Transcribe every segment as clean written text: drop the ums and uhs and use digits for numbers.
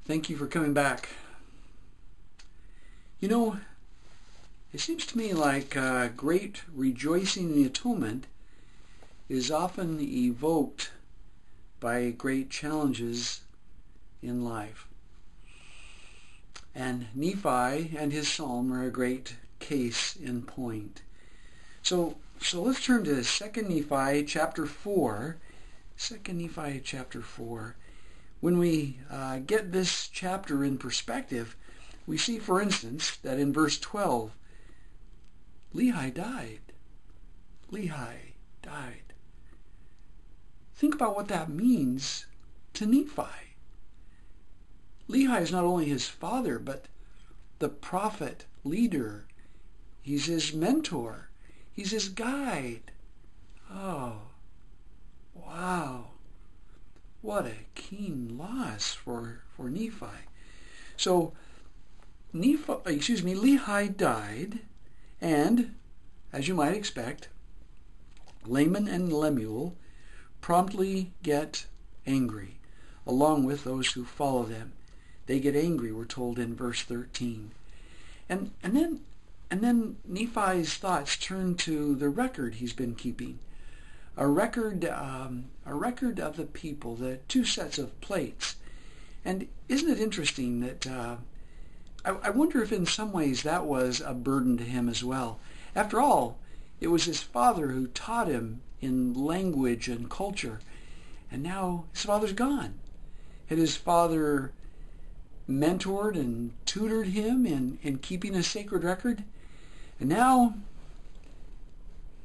Thank you for coming back. You know, it seems to me like great rejoicing in the atonement is often evoked by great challenges in life. And Nephi and his psalm are a great case in point. So let's turn to 2 Nephi chapter 4. 2 Nephi chapter 4. When we get this chapter in perspective, we see, for instance, that in verse 12, Lehi died. Lehi died. Think about what that means to Nephi. Lehi is not only his father, but the prophet, leader. He's his mentor. He's his guide. Oh, wow. What a keen loss for Nephi. So Lehi died, and, as you might expect, Laman and Lemuel promptly get angry, along with those who follow them. They get angry, we're told in verse 13. And then Nephi's thoughts turn to the record he's been keeping. A record of the people, the two sets of plates. And isn't it interesting that I wonder if in some ways that was a burden to him as well. After all, it was his father who taught him in language and culture, and now his father's gone. Had his father mentored and tutored him in keeping a sacred record? And now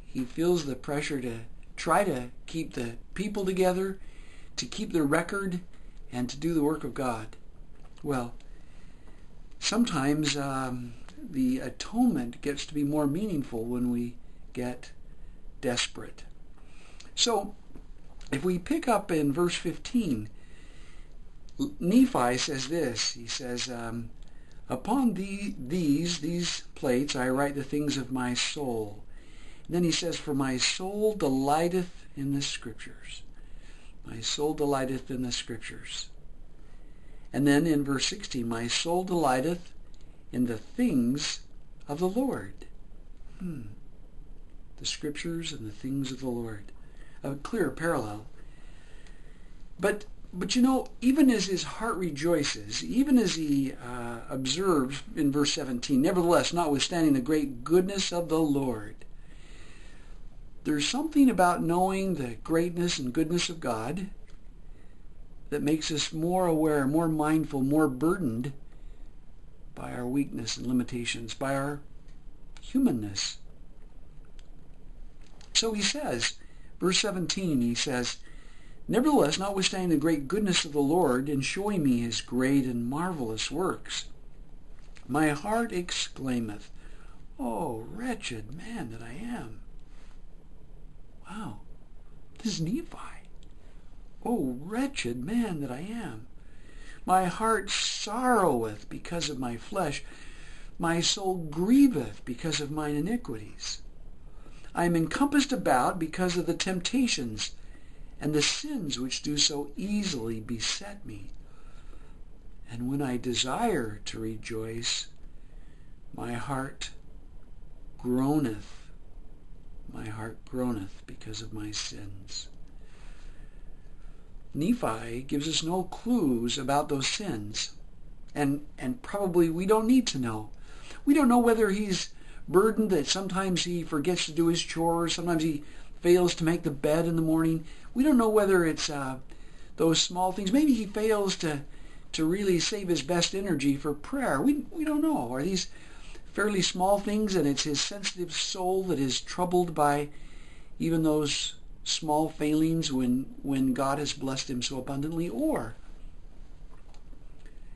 he feels the pressure to try to keep the people together, to keep the record, and to do the work of God. Well, sometimes the atonement gets to be more meaningful when we get desperate. So, if we pick up in verse 15, Nephi says this. He says, upon these plates I write the things of my soul. And then he says, for my soul delighteth in the Scriptures. My soul delighteth in the Scriptures. And then in verse 16, my soul delighteth in the things of the Lord. The Scriptures and the things of the Lord. A clear parallel. But you know, even as his heart rejoices, even as he observes in verse 17, nevertheless, notwithstanding the great goodness of the Lord, there's something about knowing the greatness and goodness of God that makes us more aware, more mindful, more burdened by our weakness and limitations, by our humanness. So he says, verse 17, he says, nevertheless, notwithstanding the great goodness of the Lord in showing me his great and marvelous works, my heart exclaimeth, oh, wretched man that I am. Wow, this is Nephi. Oh, wretched man that I am. My heart sorroweth because of my flesh. My soul grieveth because of mine iniquities. I am encompassed about because of the temptations and the sins which do so easily beset me. And when I desire to rejoice, my heart groaneth. My heart groaneth because of my sins. Nephi gives us no clues about those sins, and probably we don't need to know. We don't know whether he's burdened that sometimes he forgets to do his chores, sometimes he fails to make the bed in the morning. We don't know whether it's those small things. Maybe he fails to really save his best energy for prayer. We don't know. Are these fairly small things, and it's his sensitive soul that is troubled by even those small failings when God has blessed him so abundantly? Or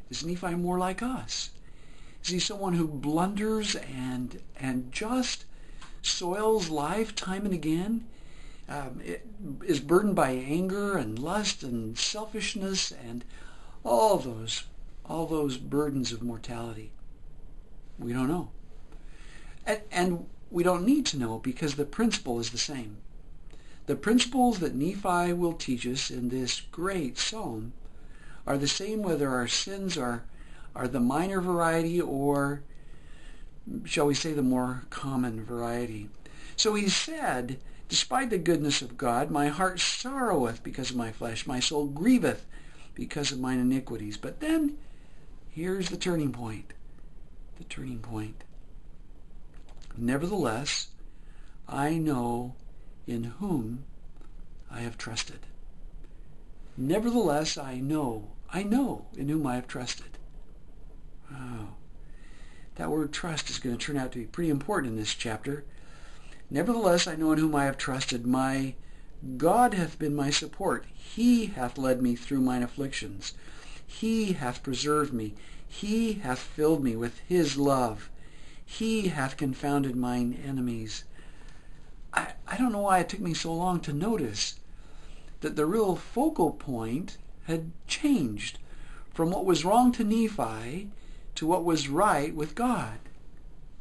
is Nephi more like us? Is he someone who blunders and just soils life time and again? Is burdened by anger and lust and selfishness and all those burdens of mortality? We don't know. And we don't need to know, because the principle is the same. The principles that Nephi will teach us in this great psalm are the same whether our sins are the minor variety or, shall we say, the more common variety. So he said, despite the goodness of God, my heart sorroweth because of my flesh, my soul grieveth because of mine iniquities. But then, here's the turning point. The turning point. Nevertheless, I know in whom I have trusted. Nevertheless, I know in whom I have trusted. Wow. That word trust is going to turn out to be pretty important in this chapter. Nevertheless, I know in whom I have trusted. My God hath been my support. He hath led me through mine afflictions. He hath preserved me. He hath filled me with his love. He hath confounded mine enemies. I don't know why it took me so long to notice that the real focal point had changed from what was wrong to Nephi to what was right with God.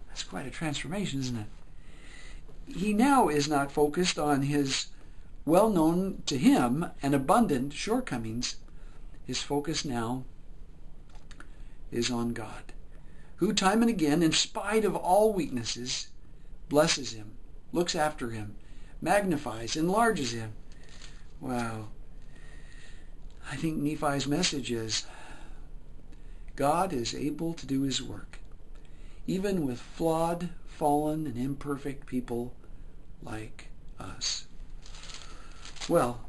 That's quite a transformation, isn't it? He now is not focused on his well-known to him and abundant shortcomings. His focus now is on God, who time and again, in spite of all weaknesses, blesses him, looks after him, magnifies, enlarges him. Wow. I think Nephi's message is God is able to do his work, even with flawed, fallen, and imperfect people like us. Well,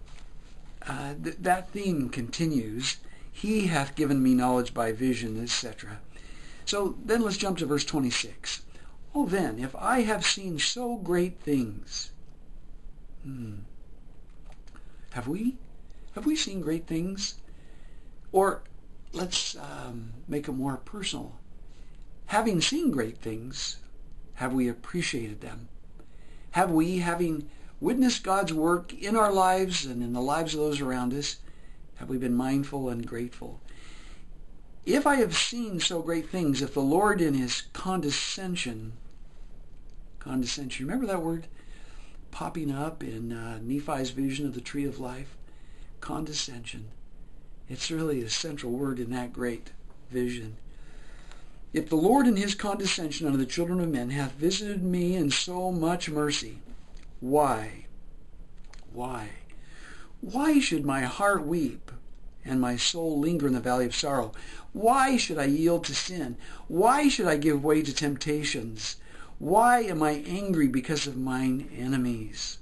that theme continues. He hath given me knowledge by vision, etc. So then let's jump to verse 26. Oh, then, if I have seen so great things. Have we? Have we seen great things? Or let's make it more personal. Having seen great things, have we appreciated them? Have we, having witnessed God's work in our lives and in the lives of those around us, have we been mindful and grateful? If I have seen so great things, if the Lord in his condescension, remember that word popping up in Nephi's vision of the tree of life? Condescension. It's really a central word in that great vision. If the Lord in his condescension unto the children of men hath visited me in so much mercy, why should my heart weep and my soul linger in the valley of sorrow? Why should I yield to sin? Why should I give way to temptations? Why am I angry because of mine enemies?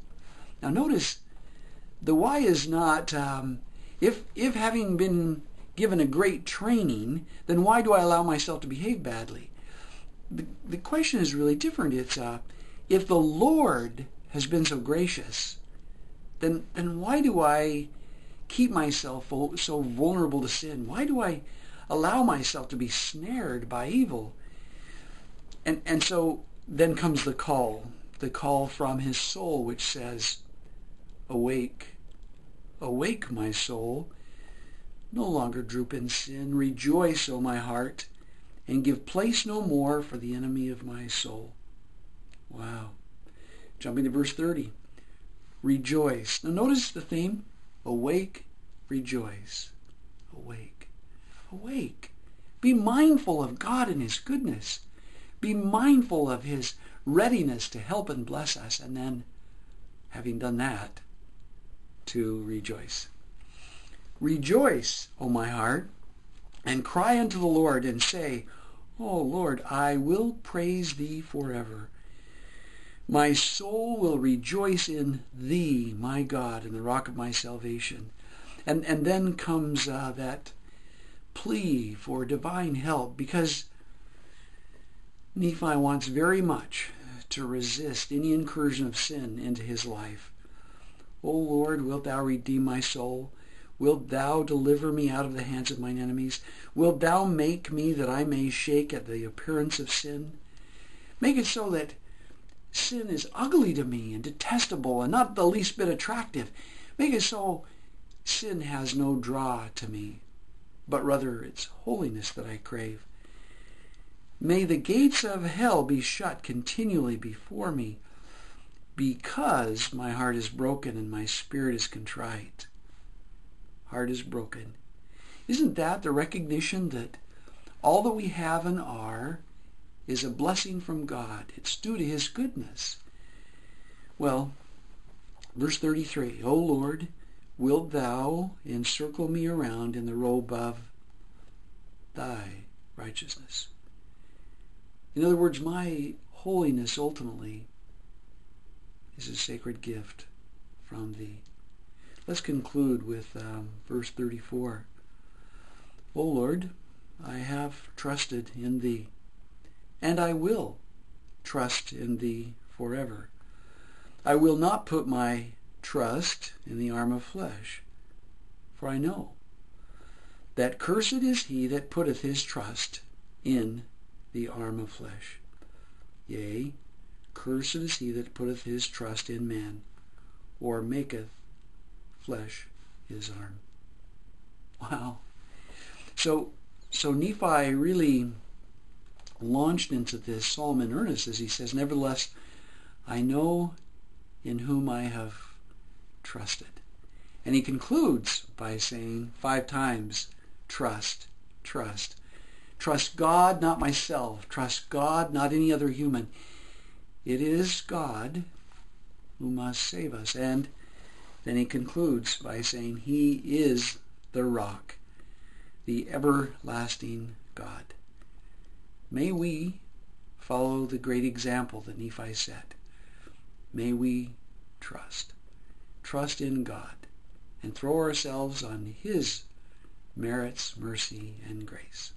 Now notice, the why is not, if having been given a great training, then why do I allow myself to behave badly? The question is really different. It's, if the Lord has been so gracious, then why do I keep myself so vulnerable to sin? Why do I allow myself to be snared by evil? And so then comes the call from his soul, which says, awake, awake, my soul, no longer droop in sin, rejoice, O my heart, and give place no more for the enemy of my soul. Wow. Jumping to verse 30. Rejoice. Now notice the theme. Awake, rejoice. Awake. Awake. Be mindful of God and his goodness. Be mindful of his readiness to help and bless us. And then, having done that, to rejoice. Rejoice, O my heart, and cry unto the Lord, and say, O Lord, I will praise thee forever. My soul will rejoice in thee, my God, and the rock of my salvation. And then comes that plea for divine help, because Nephi wants very much to resist any incursion of sin into his life. O Lord, wilt thou redeem my soul? Wilt thou deliver me out of the hands of mine enemies? Wilt thou make me that I may shake at the appearance of sin? Make it so that sin is ugly to me and detestable and not the least bit attractive. Make it so sin has no draw to me, but rather it's holiness that I crave. May the gates of hell be shut continually before me, because my heart is broken and my spirit is contrite. Heart is broken. Isn't that the recognition that all that we have and are is a blessing from God? It's due to his goodness. Well, verse 33, O Lord, wilt thou encircle me around in the robe of thy righteousness? In other words, my holiness ultimately is a sacred gift from thee. Let's conclude with verse 34. O Lord, I have trusted in thee, and I will trust in thee forever. I will not put my trust in the arm of flesh, for I know that cursed is he that putteth his trust in the arm of flesh. Yea, cursed is he that putteth his trust in man, or maketh flesh his arm. Wow. So Nephi really launched into this psalm in earnest as he says, nevertheless, I know in whom I have trusted. And he concludes by saying 5 times, trust, trust. Trust God, not myself. Trust God, not any other human. It is God who must save us. And then he concludes by saying he is the rock, the everlasting God. May we follow the great example that Nephi set. May we trust in God, and throw ourselves on his merits, mercy, and grace.